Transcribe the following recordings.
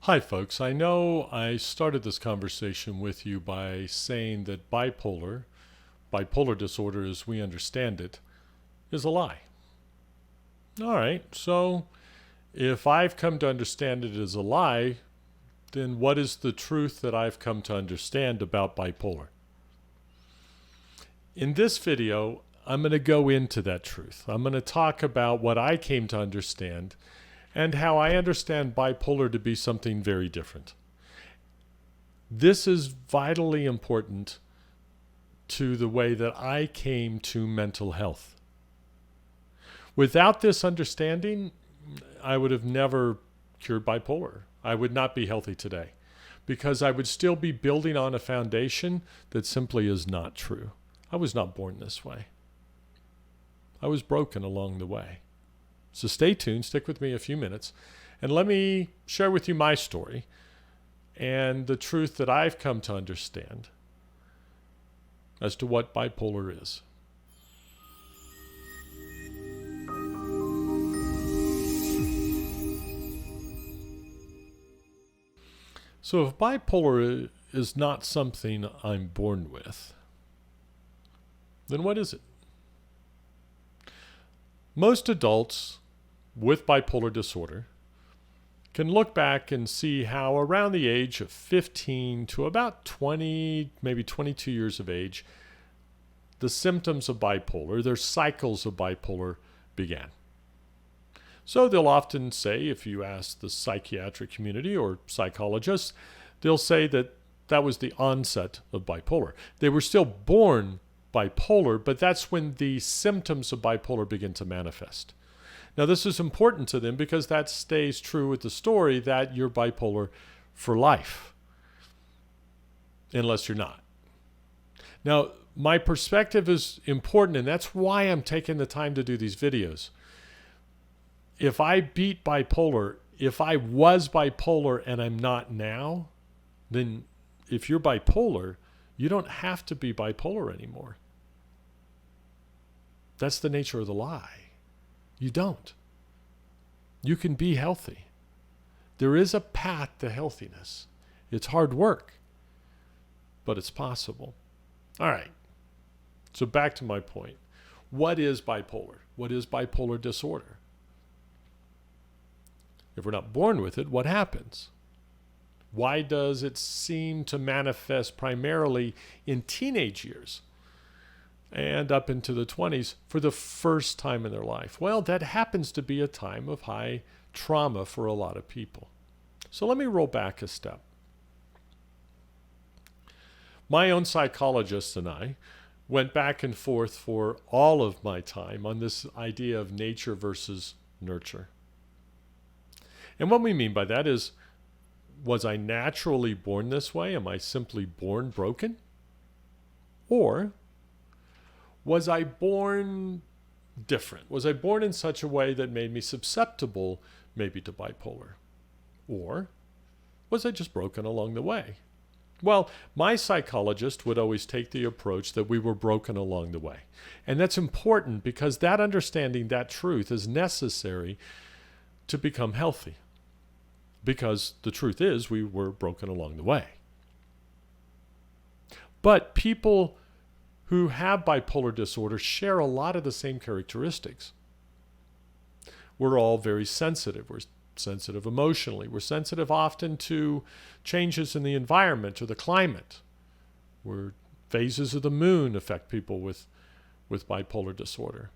Hi, folks. I know I started this conversation with you by saying that bipolar disorder as we understand it, is a lie. All right, so if I've come to understand it as a lie, then what is the truth that I've come to understand about bipolar? In this video, I'm going to go into that truth. I'm going to talk about what I came to understand and how I understand bipolar to be something very different. This is vitally important to the way that I came to mental health. Without this understanding, I would have never cured bipolar. I would not be healthy today because I would still be building on a foundation that simply is not true. I was not born this way. I was broken along the way. So stay tuned, stick with me a few minutes, and let me share with you my story and the truth that I've come to understand as to what bipolar is. So if bipolar is not something I'm born with, then what is it? Most adults with bipolar disorder can look back and see how around the age of 15 to about 20, maybe 22 years of age, the symptoms of bipolar, their cycles of bipolar began. So they'll often say, if you ask the psychiatric community or psychologists, they'll say that that was the onset of bipolar. They were still born bipolar, but that's when the symptoms of bipolar begin to manifest. Now, this is important to them because that stays true with the story that you're bipolar for life, unless you're not. Now, my perspective is important, and that's why I'm taking the time to do these videos. If I beat bipolar, if I was bipolar and I'm not now, then if you're bipolar, you don't have to be bipolar anymore. That's the nature of the lie. You don't. You can be healthy. There is a path to healthiness. It's hard work, but it's possible. All right. So back to my point. What is bipolar? What is bipolar disorder? If we're not born with it, what happens? Why does it seem to manifest primarily in teenage years and up into the 20s for the first time in their life? Well, that happens to be a time of high trauma for a lot of people. So let me roll back a step. My own psychologist and I went back and forth for all of my time on this idea of nature versus nurture. And what we mean by that is, was I naturally born this way? Am I simply born broken? Or was I born different? Was I born in such a way that made me susceptible maybe to bipolar? Or was I just broken along the way? Well, my psychologist would always take the approach that we were broken along the way. And that's important because that understanding, that truth is necessary to become healthy. Because the truth is we were broken along the way. But people who have bipolar disorder share a lot of the same characteristics. We're all very sensitive. We're sensitive emotionally. We're sensitive often to changes in the environment or the climate, where phases of the moon affect people with bipolar disorder.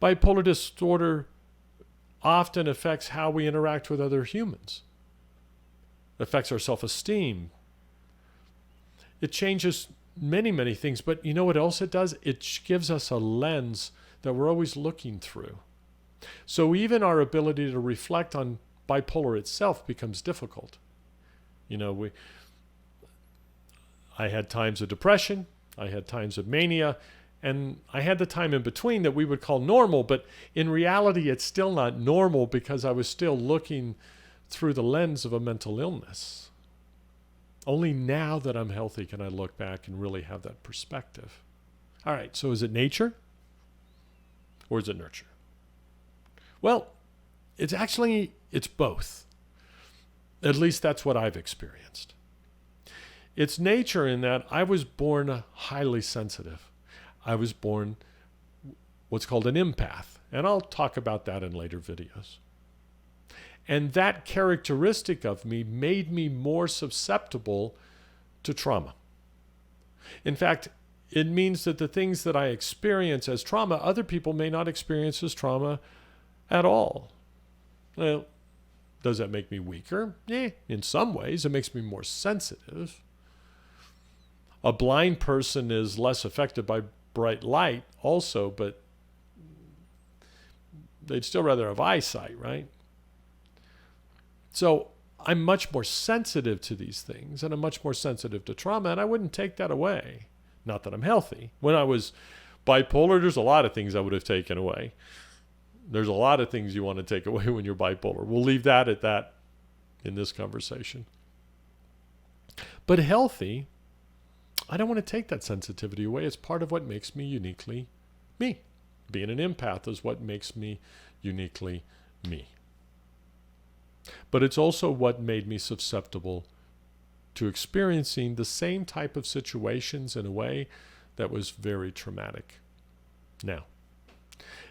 Bipolar disorder often affects how we interact with other humans, affects our self-esteem. It changes many, many things, but you know what else it does? It gives us a lens that we're always looking through. So even our ability to reflect on bipolar itself becomes difficult. You know, I had times of depression, I had times of mania, and I had the time in between that we would call normal, but in reality, it's still not normal because I was still looking through the lens of a mental illness. Only now that I'm healthy can I look back and really have that perspective. All right, so is it nature or is it nurture? Well, it's both. At least that's what I've experienced. It's nature in that I was born highly sensitive. I was born what's called an empath, and I'll talk about that in later videos. And that characteristic of me made me more susceptible to trauma. In fact, it means that the things that I experience as trauma, other people may not experience as trauma at all. Well, does that make me weaker? In some ways, it makes me more sensitive. A blind person is less affected by bright light also, but they'd still rather have eyesight, right? So I'm much more sensitive to these things, and I'm much more sensitive to trauma, and I wouldn't take that away. Not that I'm healthy. When I was bipolar, there's a lot of things I would have taken away. There's a lot of things you want to take away when you're bipolar. We'll leave that at that in this conversation. But healthy, I don't want to take that sensitivity away. It's part of what makes me uniquely me. Being an empath is what makes me uniquely me. But it's also what made me susceptible to experiencing the same type of situations in a way that was very traumatic. Now,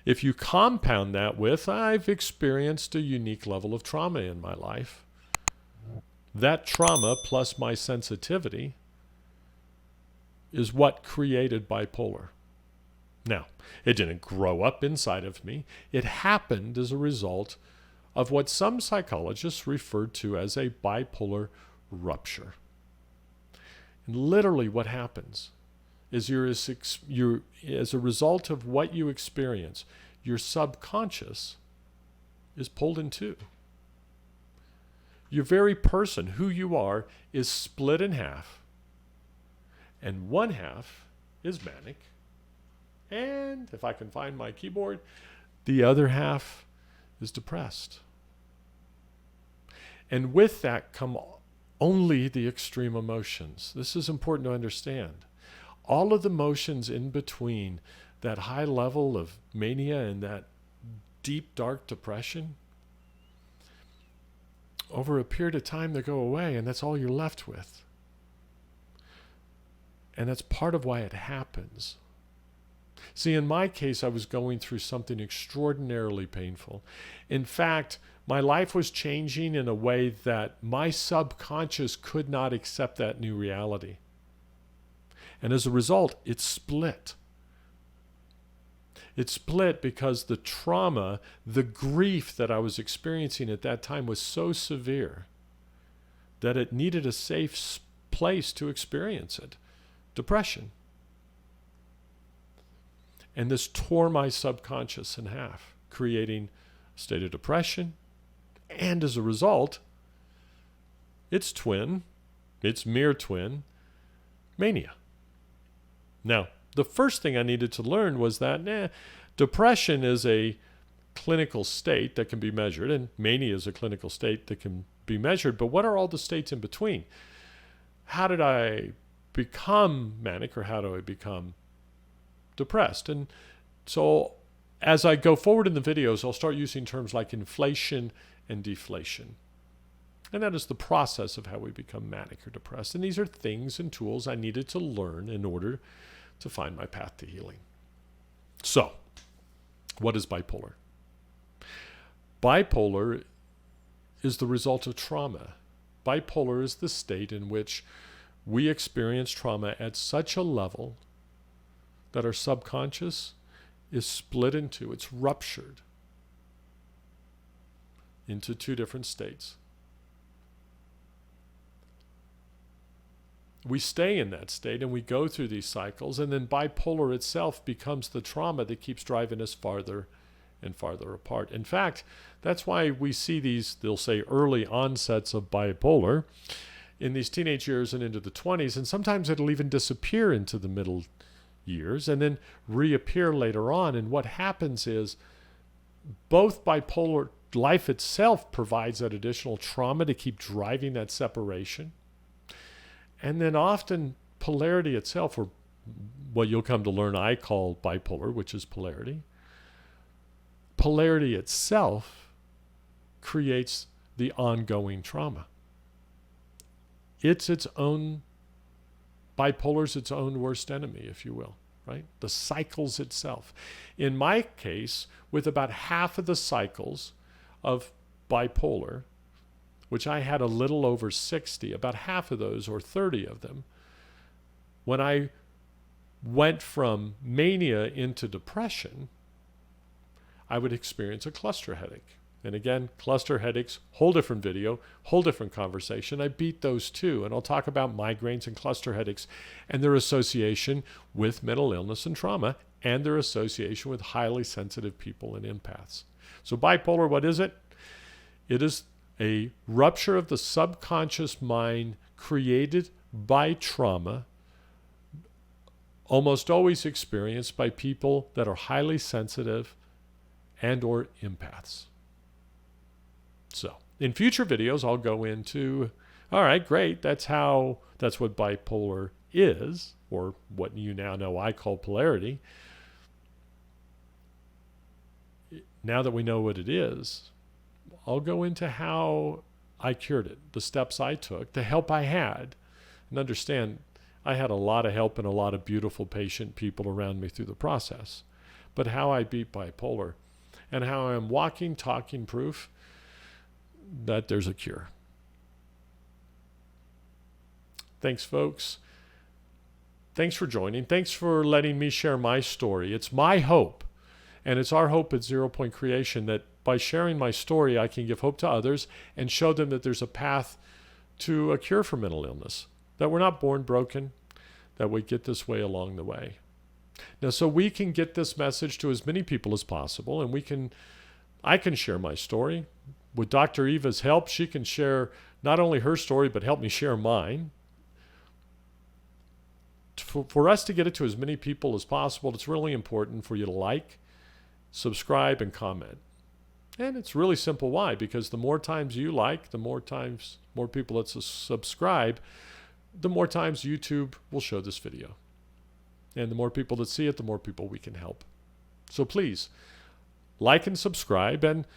if you compound that with, I've experienced a unique level of trauma in my life, that trauma plus my sensitivity is what created bipolar. Now, it didn't grow up inside of me. It happened as a result of what some psychologists referred to as a bipolar rupture. And literally what happens is you're as a result of what you experience, your subconscious is pulled in two. Your very person, who you are, is split in half. And one half is manic. And if I can find my keyboard, the other half is depressed. And with that come only the extreme emotions. This is important to understand. All of the emotions in between that high level of mania and that deep, dark depression, over a period of time they go away, and that's all you're left with. And that's part of why it happens. See, in my case, I was going through something extraordinarily painful. In fact, my life was changing in a way that my subconscious could not accept that new reality. And as a result, it split. It split because the trauma, the grief that I was experiencing at that time was so severe that it needed a safe place to experience it. Depression. And this tore my subconscious in half, creating a state of depression. And as a result, its mere twin, mania. Now, the first thing I needed to learn was that depression is a clinical state that can be measured, and mania is a clinical state that can be measured. But what are all the states in between? How did I become manic, or how do I become depressed? And so as I go forward in the videos, I'll start using terms like inflation and deflation. And that is the process of how we become manic or depressed. And these are things and tools I needed to learn in order to find my path to healing. So, what is bipolar? Bipolar is the result of trauma. Bipolar is the state in which we experience trauma at such a level that our subconscious is split in two. It's ruptured into two different states. We stay in that state and we go through these cycles, and then bipolar itself becomes the trauma that keeps driving us farther and farther apart. In fact, that's why we see these, they'll say, early onsets of bipolar in these teenage years and into the 20s, and sometimes it'll even disappear into the middle years and then reappear later on. And what happens is both bipolar life itself provides that additional trauma to keep driving that separation. And then often polarity itself, or what you'll come to learn I call bipolar, which is polarity. Polarity itself creates the ongoing trauma. it's its own, bipolar's its own worst enemy, if you will, right? The cycles itself. In my case, with about half of the cycles of bipolar, which I had a little over 60, about half of those, or 30 of them, when I went from mania into depression, I would experience a cluster headache. And again, cluster headaches, whole different video, whole different conversation. I beat those too. And I'll talk about migraines and cluster headaches and their association with mental illness and trauma, and their association with highly sensitive people and empaths. So bipolar, what is it? It is a rupture of the subconscious mind created by trauma, almost always experienced by people that are highly sensitive and or empaths. So in future videos, I'll go into, all right, great, that's what bipolar is, or what you now know I call polarity. Now that we know what it is, I'll go into how I cured it, the steps I took, the help I had. And understand, I had a lot of help and a lot of beautiful, patient people around me through the process. But how I beat bipolar, and how I'm walking, talking proof that there's a cure. Thanks, folks. Thanks for joining. Thanks for letting me share my story. It's my hope, and it's our hope at 0 Point Creation, that by sharing my story, I can give hope to others and show them that there's a path to a cure for mental illness, that we're not born broken, that we get this way along the way. Now, so we can get this message to as many people as possible, and I can share my story. With Dr. Eva's help, she can share not only her story, but help me share mine. For us to get it to as many people as possible, it's really important for you to like, subscribe, and comment. And it's really simple. Why? Because the more times you like, the more people that subscribe, the more times YouTube will show this video. And the more people that see it, the more people we can help. So please, like and subscribe, and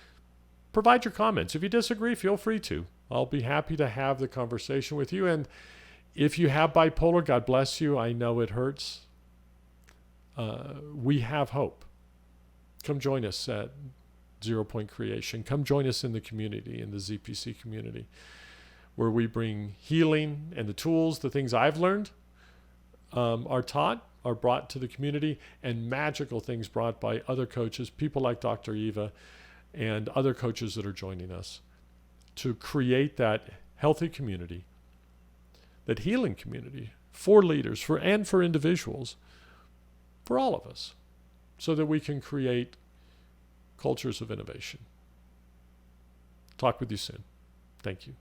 provide your comments. If you disagree, feel free to. I'll be happy to have the conversation with you. And if you have bipolar, God bless you. I know it hurts. We have hope. Come join us at 0 Point Creation. Come join us in the community, in the ZPC community, where we bring healing and the tools, the things I've learned are taught, are brought to the community, and magical things brought by other coaches, people like Dr. Eva and other coaches that are joining us, to create that healthy community, that healing community for leaders, and for individuals, for all of us, so that we can create cultures of innovation. Talk with you soon. Thank you.